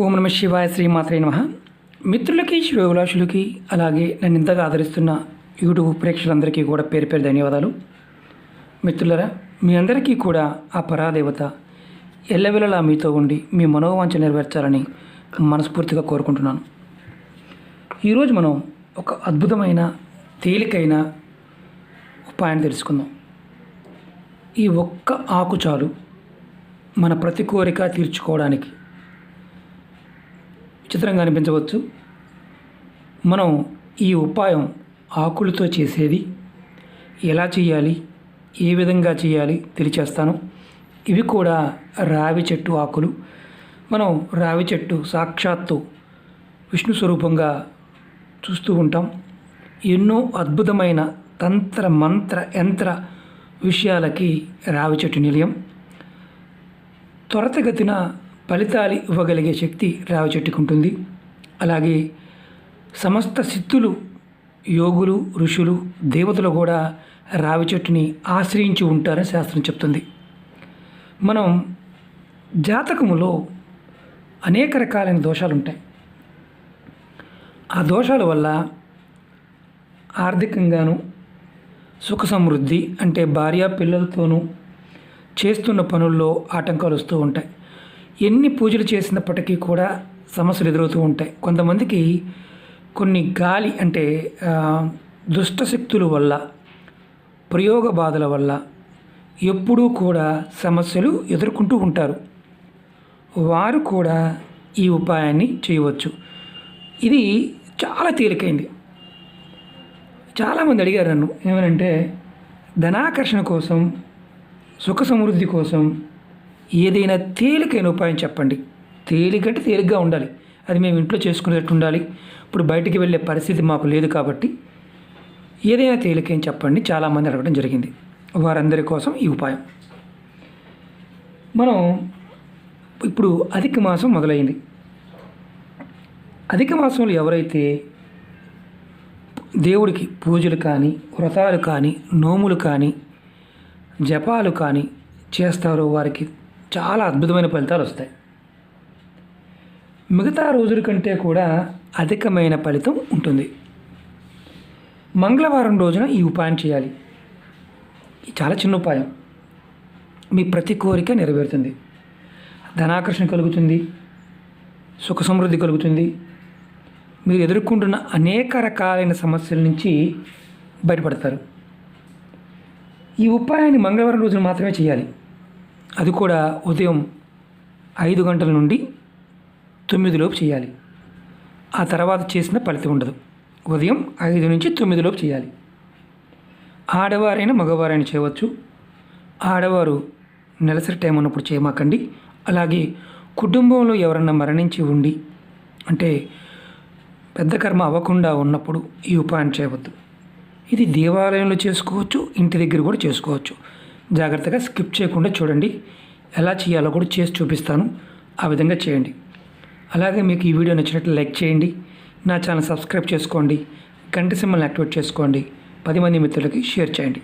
ఓం నమ శివాయ శ్రీమాత్రే నమః. మిత్రులకి శ్రేయోభిలాషులకి అలాగే నన్ను ఇంతగా ఆదరిస్తున్న యూట్యూబ్ ప్రేక్షకులందరికీ కూడా పేరు పేరు ధన్యవాదాలు. మిత్రులరా, మీ అందరికీ కూడా ఆ పరాదేవత ఎల్లవెల్లలా మీతో ఉండి మీ మనోవాంఛ నెరవేర్చాలని మనస్ఫూర్తిగా కోరుకుంటున్నాను. ఈరోజు మనం ఒక అద్భుతమైన తేలికైన ఉపాయాన్ని తెలుసుకుందాం. ఈ ఒక్క ఆకు చాలు మన ప్రతి కోరిక తీర్చుకోవడానికి. విచిత్రంగా అనిపించవచ్చు. మనం ఈ ఉపాయం ఆకులతో చేసేది ఎలా చేయాలి, ఏ విధంగా చేయాలి తెలియచేస్తాను. ఇవి కూడా రావి చెట్టు ఆకులు. మనం రావి చెట్టు సాక్షాత్తు విష్ణు స్వరూపంగా చూస్తూ ఉంటాం. ఎన్నో అద్భుతమైన తంత్ర మంత్ర యంత్ర విషయాలకి రావి చెట్టు నిలయం. త్వరితగతిన ఫలితాలు ఇవ్వగలిగే శక్తి రావి చెట్టుకు ఉంటుంది. అలాగే సమస్త సిద్ధులు, యోగులు, ఋషులు, దేవతలు కూడా రావి చెట్టుని ఆశ్రయించి ఉంటారని శాస్త్రం చెప్తుంది. మనం జాతకములో అనేక రకాలైన దోషాలు ఉంటాయి. ఆ దోషాల వల్ల ఆర్థికంగాను, సుఖ సమృద్ధి అంటే భార్య పిల్లలతోనూ చేస్తున్న పనుల్లో ఆటంకాలు వస్తూ ఉంటాయి. ఎన్ని పూజలు చేసినప్పటికీ కూడా సమస్యలు ఎదురవుతూ ఉంటాయి. కొంతమందికి కొన్ని గాలి అంటే దుష్టశక్తుల వల్ల, ప్రయోగ బాధల వల్ల ఎప్పుడూ కూడా సమస్యలు ఎదుర్కొంటూ ఉంటారు. వారు కూడా ఈ ఉపాయాన్ని చేయవచ్చు. ఇది చాలా తేలికైంది. చాలామంది అడిగారు నన్ను ఏమనంటే, ధనాకర్షణ కోసం, సుఖ సమృద్ధి కోసం ఏదైనా తేలికైన ఉపాయం చెప్పండి. తేలికంటే తేలిగ్గా ఉండాలి. అది మేము ఇంట్లో చేసుకునేటట్టు ఉండాలి. ఇప్పుడు బయటికి వెళ్ళే పరిస్థితి మాకు లేదు కాబట్టి ఏదైనా తేలికైన చెప్పండి చాలామంది అడగడం జరిగింది. వారందరి కోసం ఈ ఉపాయం. మనం ఇప్పుడు అధిక మాసం మొదలైంది. అధిక మాసంలో ఎవరైతే దేవుడికి పూజలు కానీ, వ్రతాలు కానీ, నోములు కానీ, జపాలు కానీ చేస్తారో వారికి చాలా అద్భుతమైన ఫలితాలు వస్తాయి. మిగతా రోజుల కంటే కూడా అధికమైన ఫలితం ఉంటుంది. మంగళవారం రోజున ఈ ఉపాయం చేయాలి. చాలా చిన్న ఉపాయం. మీ ప్రతి కోరిక నెరవేరుతుంది. ధనాకర్షణ కలుగుతుంది, సుఖ సమృద్ధి కలుగుతుంది. మీరు ఎదుర్కొంటున్న అనేక రకాలైన సమస్యల నుంచి బయటపడతారు. ఈ ఉపాయాన్ని మంగళవారం రోజున మాత్రమే చేయాలి. అది కూడా ఉదయం 5 గంటల నుండి 9 లోపు చేయాలి. ఆ తర్వాత చేసిన ఫలితం ఉండదు. ఉదయం 5 నుంచి 9 లోపు చేయాలి. ఆడవారైనా మగవారైనా చేయవచ్చు. ఆడవారు నెలసరి టైం ఉన్నప్పుడు చేయమాకండి. అలాగే కుటుంబంలో ఎవరన్నా మరణించి ఉండి అంటే పెద్ద కర్మ అవ్వకుండా ఉన్నప్పుడు ఈ ఉపాయం చేయవద్దు. ఇది దేవాలయంలో చేసుకోవచ్చు, ఇంటి దగ్గర కూడా చేసుకోవచ్చు. జాగ్రత్తగా స్కిప్ చేయకుండా చూడండి. ఎలా చేయాలో కూడా చేసి చూపిస్తాను. ఆ విధంగా చేయండి. అలాగే మీకు ఈ వీడియో నచ్చినట్లు లైక్ చేయండి. నా ఛానల్ సబ్స్క్రైబ్ చేసుకోండి. గంట సింబల్ని యాక్టివేట్ చేసుకోండి. 10 మంది మిత్రులకి షేర్ చేయండి.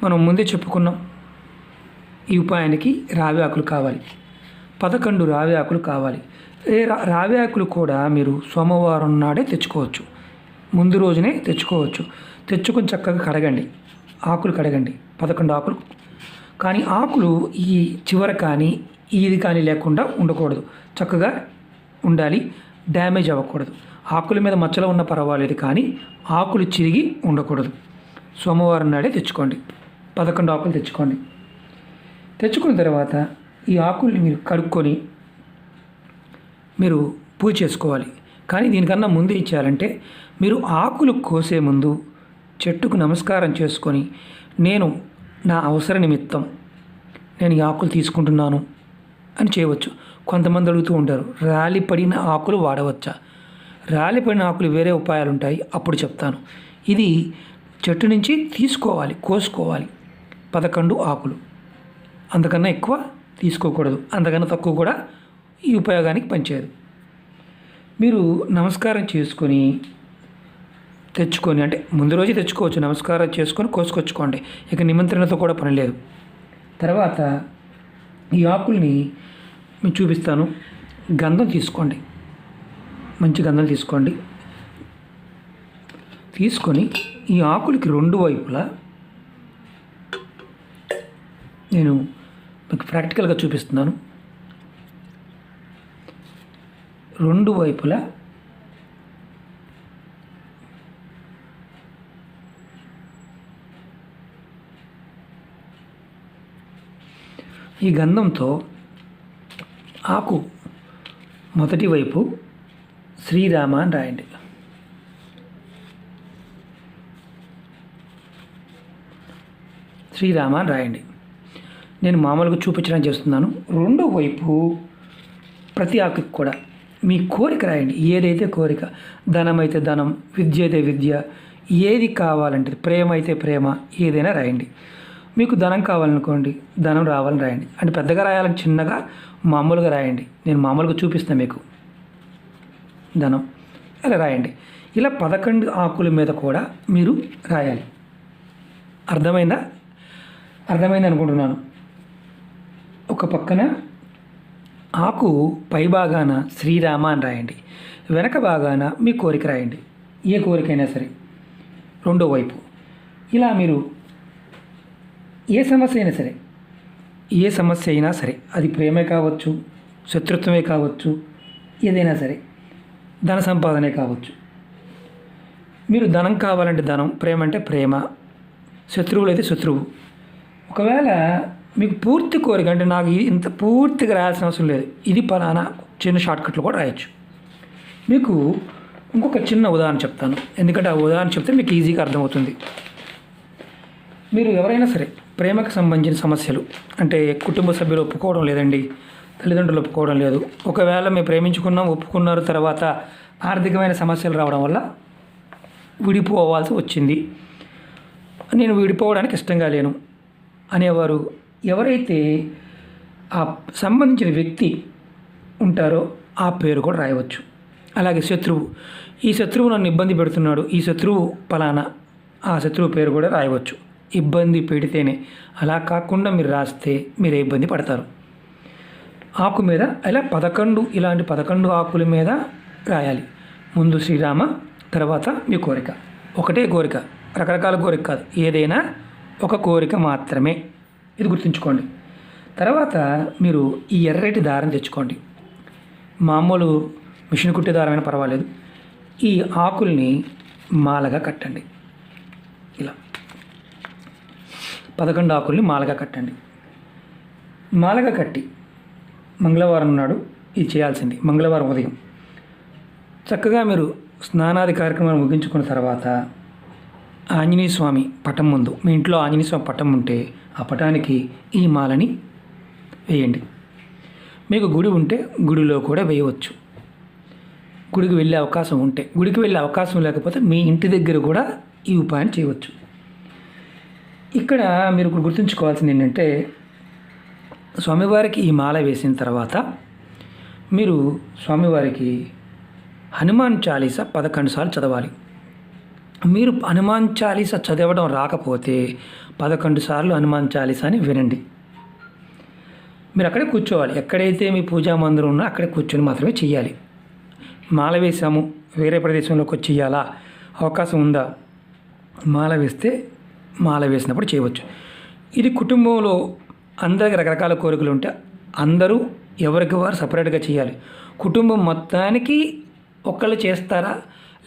మనం ముందే చెప్పుకున్నాం, ఈ ఉపాయానికి రావి ఆకులు కావాలి. 11 రావి ఆకులు కావాలి. రావి ఆకులు కూడా మీరు సోమవారం నాడే తెచ్చుకోవచ్చు. ముందు రోజునే తెచ్చుకోవచ్చు. తెచ్చుకొని చక్కగా కడగండి. ఆకులు కడగండి. 11 ఆకులు. కానీ ఆకులు ఈ చివర కానీ ఇది కానీ లేకుండా ఉండకూడదు. చక్కగా ఉండాలి. డ్యామేజ్ అవ్వకూడదు. ఆకుల మీద మచ్చలు ఉన్న పర్వాలేదు, కానీ ఆకులు చిరిగి ఉండకూడదు. సోమవారం నాడే తెచ్చుకోండి. 11 ఆకులు తెచ్చుకోండి. తెచ్చుకున్న తర్వాత ఈ ఆకుల్ని మీరు కడుక్కొని మీరు పూజ చేసుకోవాలి. కానీ దీనికన్నా ముందు ఏం చేయాలంటే, మీరు ఆకులు కోసే ముందు చెట్టుకు నమస్కారం చేసుకొని, నేను నా అవసర నిమిత్తం నేను ఈ ఆకులు తీసుకుంటున్నాను అని చేయవచ్చు. కొంతమంది అడుగుతూ ఉంటారు, రాలిపడిన ఆకులు వాడవచ్చా? రాలిపడిన ఆకులు వేరే ఉపాయాలు ఉంటాయి, అప్పుడు చెప్తాను. ఇది చెట్టు నుంచి తీసుకోవాలి, కోసుకోవాలి. 11 ఆకులు. అంతకన్నా ఎక్కువ తీసుకోకూడదు, అంతకన్నా తక్కువ కూడా ఈ ఉపయోగానికి పనిచేయదు. మీరు నమస్కారం చేసుకొని తెచ్చుకొని, అంటే ముందు రోజే తెచ్చుకోవచ్చు. నమస్కారం చేసుకొని కోసుకొచ్చుకోండి. ఇక నిమంత్రణతో కూడా పని లేదు. తర్వాత ఈ ఆకుల్ని మీకు చూపిస్తాను. గంధం తీసుకోండి, మంచి గంధం తీసుకోండి. తీసుకొని ఈ ఆకులకి రెండు వైపులా నేను మీకు ప్రాక్టికల్గా చూపిస్తున్నాను. రెండు వైపులా ఈ గంధంతో ఆకు మొదటి వైపు శ్రీరామ అని రాయండి. శ్రీరామ అని రాయండి. నేను మామూలుగా చూపించడానికి చేస్తున్నాను. రెండో వైపు ప్రతి ఆకుకి కూడా మీ కోరిక రాయండి. ఏదైతే కోరిక, ధనం అయితే ధనం, విద్య అయితే విద్య, ఏది కావాలంటే ప్రేమ అయితే ప్రేమ, ఏదైనా రాయండి. మీకు ధనం కావాలనుకోండి, ధనం రావాలని రాయండి. అంటే పెద్దగా రాయాలని చిన్నగా మామూలుగా రాయండి. నేను మామూలుగా చూపిస్తాను మీకు. ధనం ఇలా రాయండి. ఇలా 11 ఆకుల మీద కూడా మీరు రాయాలి. అర్థమైందా? అర్థమైంది అనుకుంటున్నాను. ఒక పక్కన ఆకు పై భాగాన శ్రీరామ అని రాయండి, వెనక భాగాన మీ కోరిక రాయండి. ఏ కోరికైనా సరే రెండో వైపు. ఇలా మీరు ఏ సమస్య అయినా సరే, ఏ సమస్య అయినా సరే, అది ప్రేమే కావచ్చు, శత్రుత్వమే కావచ్చు, ఏదైనా సరే, ధన సంపాదనే కావచ్చు. మీరు ధనం కావాలంటే ధనం, ప్రేమ అంటే ప్రేమ, శత్రువులు అయితే శత్రువు. ఒకవేళ మీకు పూర్తి కోరిక అంటే నాకు ఇంత పూర్తిగా రాయాల్సిన అవసరం లేదు, ఇది పలానా చిన్న షార్ట్కట్లు కూడా రాయొచ్చు. మీకు ఇంకొక చిన్న ఉదాహరణ చెప్తాను, ఎందుకంటే ఆ ఉదాహరణ చెప్తే మీకు ఈజీగా అర్థమవుతుంది. మీరు ఎవరైనా సరే ప్రేమకు సంబంధించిన సమస్యలు, అంటే కుటుంబ సభ్యులు ఒప్పుకోవడం లేదండి, తల్లిదండ్రులు ఒప్పుకోవడం లేదు, ఒకవేళ మేము ప్రేమించుకున్నాం ఒప్పుకున్నారు, తర్వాత ఆర్థికమైన సమస్యలు రావడం వల్ల విడిపోవాల్సి వచ్చింది, నేను విడిపోవడానికి ఇష్టంగా లేను అనేవారు ఎవరైతే ఆ సంబంధించిన వ్యక్తి ఉంటారో ఆ పేరు కూడా రాయవచ్చు. అలాగే శత్రువు, ఈ శత్రువు నన్ను ఇబ్బంది పెడుతున్నాడు, ఈ శత్రువు పలానా, ఆ శత్రువు పేరు కూడా రాయవచ్చు. ఇబ్బంది పెడితేనే, అలా కాకుండా మీరు రాస్తే మీరే ఇబ్బంది పడతారు. ఆకు మీద ఇలా 11 ఇలాంటి 11 ఆకుల మీద రాయాలి. ముందు శ్రీరామ, తర్వాత మీ కోరిక. ఒకటే కోరిక, రకరకాల కోరిక కాదు, ఏదైనా ఒక కోరిక మాత్రమే. ఇది గుర్తుంచుకోండి. తర్వాత మీరు ఈ ఎర్రటి దారం తెచ్చుకోండి. మామూలు మిషన్ కుట్టే దారమైనా పర్వాలేదు. ఈ ఆకుల్ని మాలగా కట్టండి. ఇలా 11 ఆకుల్ని మాలగా కట్టండి. మాలగా కట్టి మంగళవారం నాడు ఇది చేయాల్సింది. మంగళవారం ఉదయం చక్కగా మీరు స్నానాది కార్యక్రమాలు ముగించుకున్న తర్వాత ఆంజనేయ స్వామి పటం ముందు, మీ ఇంట్లో ఆంజనేయ స్వామి పటం ఉంటే ఆ పటానికి ఈ మాలని వేయండి. మీకు గుడి ఉంటే గుడిలో కూడా వేయవచ్చు. గుడికి వెళ్ళే అవకాశం ఉంటే, గుడికి వెళ్ళే అవకాశం లేకపోతే మీ ఇంటి దగ్గర కూడా ఈ ఉపాయం చేయవచ్చు. ఇక్కడ మీరు గుర్తుంచుకోవాల్సింది ఏంటంటే, స్వామివారికి ఈ మాల వేసిన తర్వాత మీరు స్వామివారికి హనుమాన్ చాలీసా 11 సార్లు చదవాలి. మీరు హనుమాన్ చాలీసా చదవడం రాకపోతే 11 సార్లు హనుమాన్ చాలీసాని వినండి. మీరు అక్కడే కూర్చోవాలి. ఎక్కడైతే మీ పూజా మందిరం ఉన్నా అక్కడే కూర్చొని మాత్రమే చెయ్యాలి. మాల వేసాము, వేరే ప్రదేశంలోకి వచ్చి చెయ్యాలా, అవకాశం ఉందా? మాల వేస్తే మాల వేసినప్పుడు చేయవచ్చు. ఇది కుటుంబంలో అందరికి రకరకాల కోరికలు ఉంటే అందరూ ఎవరికి వారు సపరేట్గా చేయాలి. కుటుంబం మొత్తానికి ఒక్కళ్ళు చేస్తారా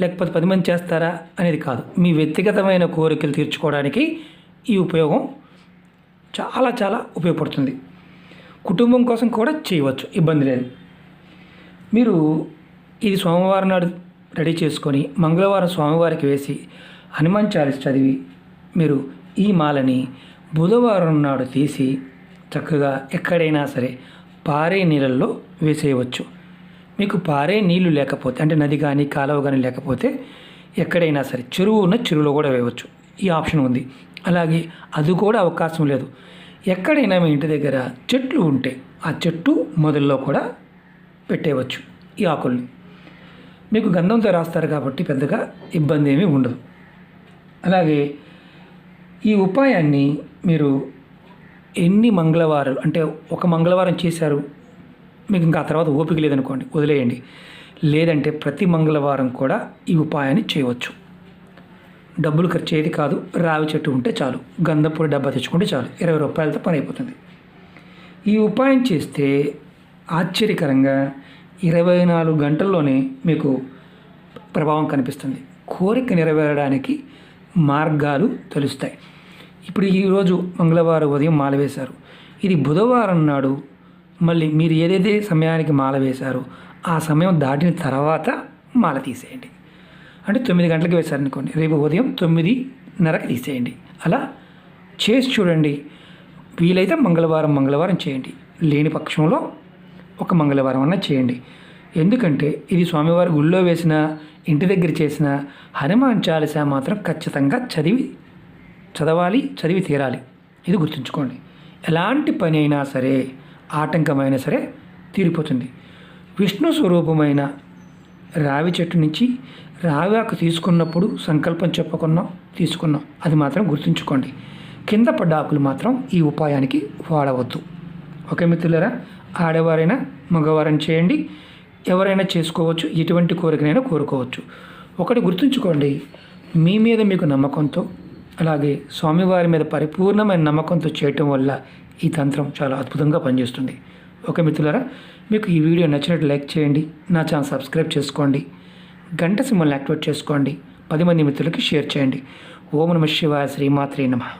లేకపోతే 10 మంది చేస్తారా అనేది కాదు. మీ వ్యక్తిగతమైన కోరికలు తీర్చుకోవడానికి ఈ ఉపయోగం చాలా చాలా ఉపయోగపడుతుంది. కుటుంబం కోసం కూడా చేయవచ్చు, ఇబ్బంది లేదు. మీరు ఇది సోమవారం నాడు రెడీ చేసుకొని మంగళవారం స్వామివారికి వేసి హనుమాన్ చాలీసా చదివి మీరు ఈ మాలని బుధవారం నాడు తీసి చక్కగా ఎక్కడైనా సరే పారే నీళ్ళల్లో వేసేయవచ్చు. మీకు పారే నీళ్లు లేకపోతే, అంటే నది కానీ కాలువ కానీ లేకపోతే ఎక్కడైనా సరే చెరువు ఉన్న చెరువులో కూడా వేయవచ్చు. ఈ ఆప్షన్ ఉంది. అలాగే అది కూడా అవకాశం లేదు, ఎక్కడైనా మీ ఇంటి దగ్గర చెట్లు ఉంటే ఆ చెట్టు మొదల్లో కూడా పెట్టేయవచ్చు ఈ ఆకుల్ని. మీకు గంధంతో రాస్తారు కాబట్టి పెద్దగా ఇబ్బంది ఏమీ ఉండదు. అలాగే ఈ ఉపాయాన్ని మీరు ఎన్ని మంగళవారాలు, అంటే ఒక మంగళవారం చేశారు, మీకు ఇంకా ఆ తర్వాత ఓపిక లేదనుకోండి, వదిలేయండి. లేదంటే ప్రతి మంగళవారం కూడా ఈ ఉపాయాన్ని చేయవచ్చు. డబ్బులు ఖర్చు అయ్యేది కాదు. రావి చెట్టు ఉంటే చాలు, గంధపొడి డబ్బా తెచ్చుకుంటే చాలు, 20 రూపాయలతో పని అయిపోతుంది. ఈ ఉపాయం చేస్తే ఆశ్చర్యకరంగా 24 గంటల్లోనే మీకు ప్రభావం కనిపిస్తుంది. కోరిక నెరవేరడానికి మార్గాలు తెలుస్తాయి. ఇప్పుడు ఈరోజు మంగళవారం ఉదయం మాల వేశారు, ఇది బుధవారం నాడు మళ్ళీ మీరు ఏదైతే సమయానికి మాల వేశారో ఆ సమయం దాటిన తర్వాత మాల తీసేయండి. అంటే 9 గంటలకు వేశారనుకోండి, రేపు ఉదయం 9:30కి తీసేయండి. అలా చేసి చూడండి. వీలైతే మంగళవారం చేయండి, లేని పక్షంలో ఒక మంగళవారం అన్నా చేయండి. ఎందుకంటే ఇది స్వామివారి గుళ్ళో వేసిన, ఇంటి దగ్గర చేసిన హనుమాన్ చాలీసా మాత్రం ఖచ్చితంగా చదవాలి, చదివి తీరాలి. ఇది గుర్తుంచుకోండి. ఎలాంటి పని అయినా సరే, ఆటంకమైనా సరే తీరిపోతుంది. విష్ణు స్వరూపమైన రావి చెట్టు నుంచి రావాకు తీసుకున్నప్పుడు సంకల్పం తీసుకున్నాం, అది మాత్రం గుర్తుంచుకోండి. కింద పడ్డ ఆకులు మాత్రం ఈ ఉపాయానికి వాడవద్దు. ఓకే మిత్రులారా, ఆడవారైనా మగవారైనా చేయండి, ఎవరైనా చేసుకోవచ్చు, ఎటువంటి కోరికనైనా కోరుకోవచ్చు. ఒకటి గుర్తుంచుకోండి, మీ మీద మీకు నమ్మకంతో, అలాగే స్వామివారి మీద పరిపూర్ణమైన నమ్మకంతో చేయటం వల్ల ఈ తంత్రం చాలా అద్భుతంగా పనిచేస్తుంది. ఓకే మిత్రులారా, మీకు ఈ వీడియో నచ్చినట్టు లైక్ చేయండి, నా ఛానల్ సబ్స్క్రైబ్ చేసుకోండి, గంట సింబల్ని యాక్టివేట్ చేసుకోండి, 10 మంది మిత్రులకి షేర్ చేయండి. ఓం నమః శివాయ, శ్రీమాత్రే నమః.